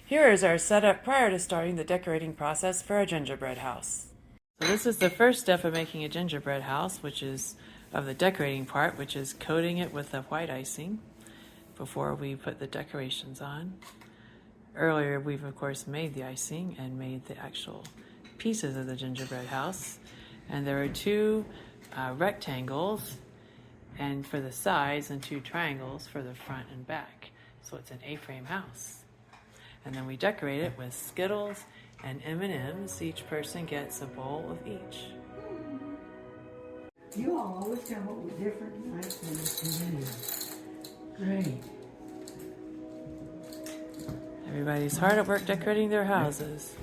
Here is our setup prior to starting the decorating process for a gingerbread house. So this is the first step of making a gingerbread house, which is of the decorating part, which is coating it with the white icing before we put the decorations on. Earlier, we've of course made the icing and made the actual pieces of the gingerbread house. And there are two rectangles and for the sides and two triangles for the front and back. So it's an A-frame house. And then we decorate it with Skittles and M&Ms. Each person gets a bowl of each. You all always come up with different nice things to do. Great. Everybody's hard at work decorating their houses.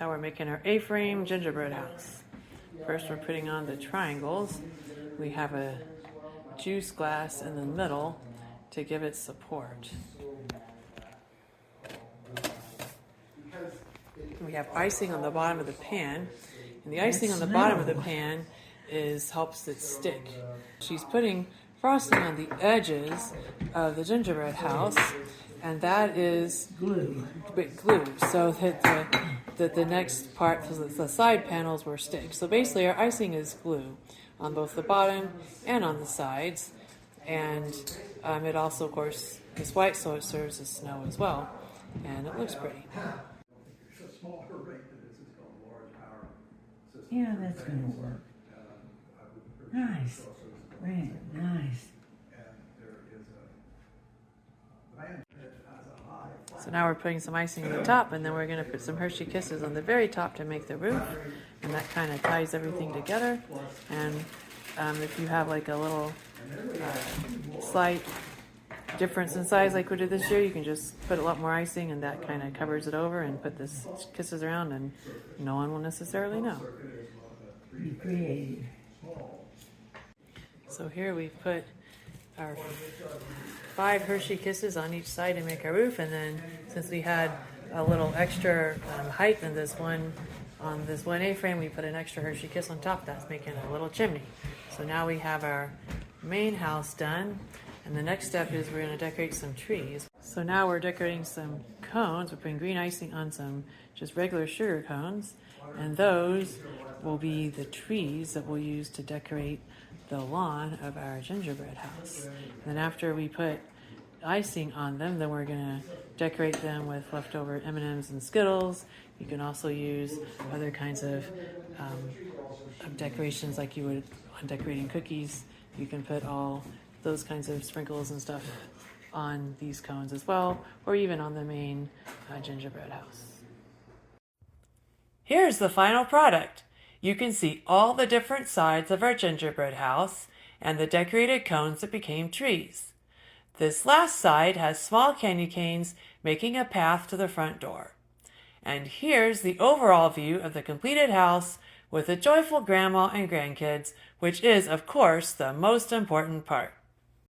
Now we're making our A-frame gingerbread house. First we're putting on the triangles. We have a juice glass in the middle to give it support. We have icing on the bottom of the pan, and the icing on the bottom of the pan helps it stick. She's putting frosting on the edges of the gingerbread house, and that is glue, so that the next part, the side panels, will stick. So basically our icing is glue on both the bottom and on the sides, and it also of course is white, so it serves as snow as well, and it looks pretty. Yeah, that's going to work. Nice. Really nice. So now we're putting some icing on the top, and then we're going to put some Hershey Kisses on the very top to make the roof, and that kind of ties everything together. And if you have like a little slight difference in size like we did this year, you can just put a lot more icing, and that kind of covers it over, and put this kisses around, and no one will necessarily know. Be creative. So here we've put our 5 Hershey Kisses on each side to make our roof, and then since we had a little extra height in this one, on this one A-frame, we put an extra Hershey Kiss on top. That's making a little chimney. So now we have our main house done, and the next step is we're going to decorate some trees. So now we're decorating some cones. We're putting green icing on some just regular sugar cones, and those will be the trees that we'll use to decorate the lawn of our gingerbread house. And then after we put icing on them, then we're going to decorate them with leftover M&Ms and Skittles. You can also use other kinds of decorations like you would on decorating cookies. You can put all those kinds of sprinkles and stuff on these cones as well, or even on the main gingerbread house. Here's the final product. You can see all the different sides of our gingerbread house and the decorated cones that became trees. This last side has small candy canes making a path to the front door. And here's the overall view of the completed house with a joyful grandma and grandkids, which is, of course, the most important part.